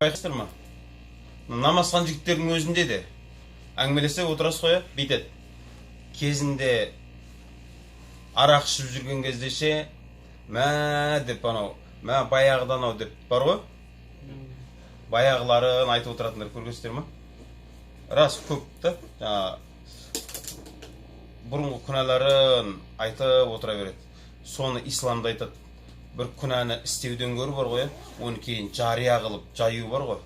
байқайсыздар ма? Намазхан жігіттердің өзінде де әңгімелесе отырасыз қой, бүйтеді. Кезінде арақ ішіп жүрген кезде ше, мә деп анау, мә баяғыдан ау деп бар ғой. Баяғыларын айтып отыратындар көргенсіздер ма? Рас көп та, бұрынғы күнәларын айтып отыра береді. Соны исламда айтады. Бір күнәні істеуден көрі бар ғой, оны кейін жария қылып жаю бар ғой.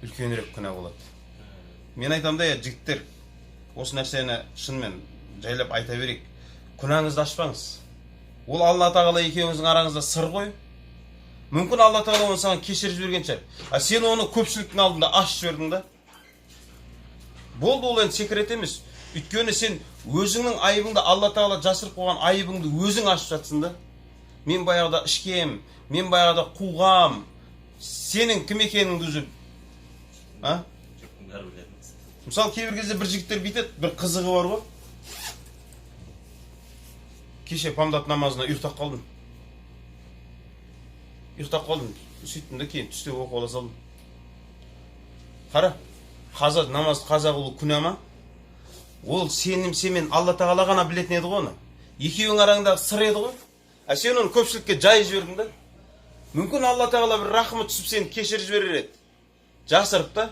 Үлкенірек күнә болады. Мен айтам да, жігіттер, осы нәрсені шынымен жайлап айта берейік. Күнәңізді ашпаңыз. Ол Алла Тағала екеуіңіздің араңызда сыр ғой. Мүмкін Алла Тағала оны саған кешіріп жіберген шығар. А сен оны көпшіліктің алдында ашып жібердің да. Болды, ол енді секрет емес. Өйткені сен өзіңнің айыбыңды, Алла Тағала жасырып қойған айыбыңды өзің ашып жатсың да. Мен баяғыда ішкем, мен баяғыда қуғам. Сенің кім екеніңді үзіп. Мысалы, кейбір кезде бір жігіттер бүйтеді, бір қызығы бар ғой. Кеше памдат намазына ұйықтап қалдым. Сөйттім де кейін түсте оқып ала салдым. Қара, намазды қаза қылу күнә ма? Ол сенмен Алла Тағала ғана білетін еді ғой оны. Екеуің араңдағы сыр еді ғой. А сен оны көпшілікке жайып жібердің да. Мүмкін Алла Тағала бір рахымы түсіп сені кешіріп жіберер еді. Жасырып та.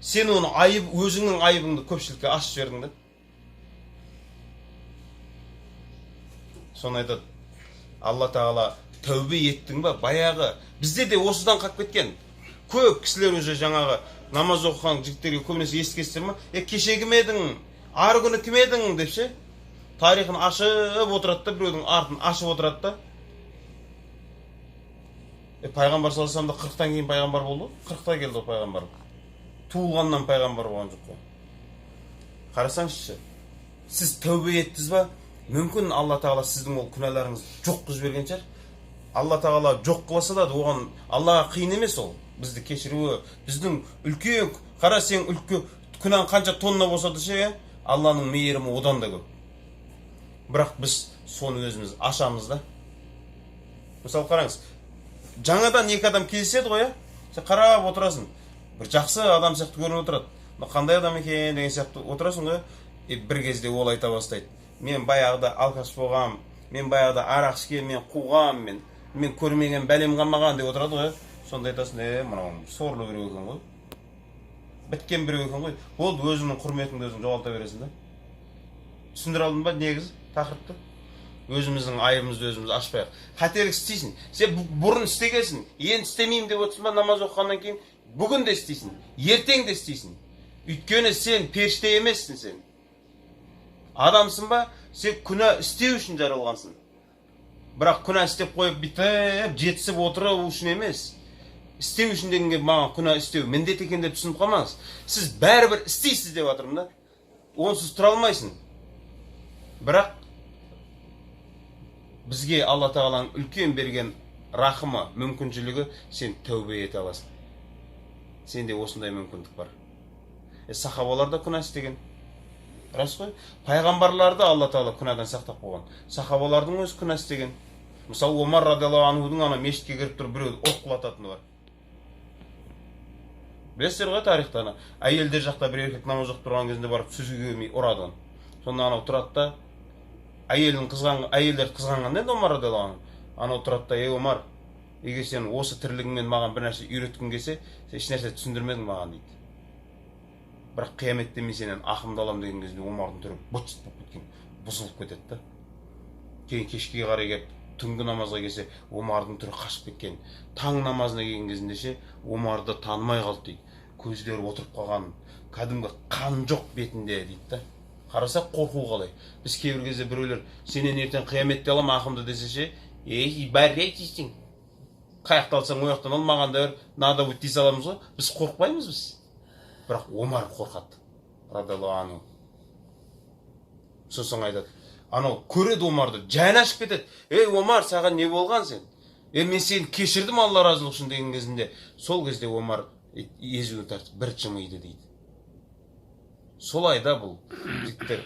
Сен оны өзіңнің айыбыңды көпшілікке ашып жібердің да. Соны айтады. Алла Тағала тәубе еттің ба? Баяғы бізде де осыдан қалып кеткен. Көп кісілер уже жаңағы намаз оқыған жігіттерге көбінесе естігенсіздер ма? Кеше кім едің? Ары күні кім едің деп ше? Тарихын ашып отырады да, біреудің артын ашып отырады да. Пайғамбар саласам да 40-тан кейін пайғамбар болды. 40-та келді пайғамбар. Туылғаннан пайғамбар болған жоқ қой. Қарасаңызшы, сіз тәубе еттіңіз ба? Мүмкін Алла Тағала сіздің ол күнәларыңызды жоқ қылып жіберген шығар. Алла Тағала жоқ қылса да, оған Аллаға қиын емес ол. Бізді кешіруі, біздің үлкен, қара сен үлкен күнәң қанша тонна болса да ше, Алланың мейірімі одан да көп. Бірақ біз соны өзіміз ашамыз да. Мысалы қараңыз, жаңадан екі адам кездеседі ғой, сен қарап отырасың. Бір жақсы адам сияқты көрініп отырады. Қандай адам екен деген сияқты отырасың ғой. Бір кезде ол айта бастайды. Мен баяғыда алкаш болғам, мен баяғыда арақ ішкем, мен қуғам, мен көрмеген бәлем қалмаған деп отырады ғой. Сонда айтасың, мынау сорлы біреу екен ғой. Біткен біреу екен ғой. Ол өзіңнің құрметіңді өзің жоғалта бересің да. Түсіндіре алдың ба негіз тақырыпты? Өзіміздің айыбымызды өзіміз ашпайық. Қателік істейсің. Сен бұрын істегенсің, енді істемеймін деп отырсың ба намаз оқығаннан кейін? Бүгін де істейсің, ертең де істейсің. Өйткені сен періште емессің сен. Адамсың ба? Сен күнә істеу үшін жаралғансың. Бірақ күнә істеп қойып бітіп, жетісіп отыру үшін емес. Істеу үшін дегенге маған күнә істеу міндет екен деп түсініп қалмаңыз. Сіз бәрібір істейсіз деп жатырмын да. Онсыз тұра алмайсың. Бірақ бізге Алла Тағаланың үлкен берген рахымы, мүмкіншілігі, сен тәубе ете аласың. Сенде осындай мүмкіндік бар. Сахабалар да күнә істеген. Рас қой? Пайғамбарларды Алла Тағала күнәдан сақтап қойған. Сахабалардың өзі күнә істеген. Мысалы, Омар радиаллаху анхудың ана мешітке кіріп тұрып біреуді оқ құлататыны бар. Білесіздер ғой тарихта ана әйелдер жақта бір еркек намаз оқып тұрған кезінде барып сөзге келмей ұрады. Сонда анау тұрады да, әйелдер қызғанғанда енді Омар радиаллаху анху. Анау тұрады да, Омар, егер сен осы тірлігіңмен маған бір нәрсе үйреткің келсе, сен еш нәрсе түсіндірмедің маған дейді. Бірақ қияметте мен сенен ақымды алам деген кезде Омардың түрі бұт-шыт болып кеткен, бұзылып кетеді да. Кейін кешке қарай келіп түнгі намазға келсе, Омардың түрі қашып кеткен. Таң намазына келген кезінде ше, Омарды танымай қалды дейді. Көздері отырып қалған, кәдімгі қан жоқ бетінде дейді да. Қарасақ қорқу қалай. Біз кейбір кезде біреулер сенен ертең қияметте алам ақымды десе ше, бәррейтесің. Қаяқты алсаң ояқтан ал, маған да надо будет дей саламыз ғой. Біз қорқпаймыз біз. Бірақ Омар қорқады. Радиаллаху анху. Сосын айтады. Анау көреді Омарды, жайын ашып кетеді. Омар, саған не болған сен? Мен сені кешірдім Алла разылығы үшін деген кезінде. Сол кезде Омар езуін тартып бір жымиды дейді. Солай да бұл жігіттер.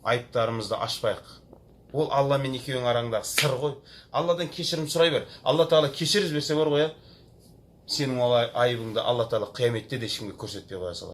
Айыптарымызды ашпайық. Ол Алла мен екеуің араңдағы сыр ғой. Алладан кешірім сұрай бер. Алла Тағала кешіріп жіберсе бар ғой, сенің ол айыбыңды Алла Тағала қияметте де ешкімге көрсетпей қоя салады.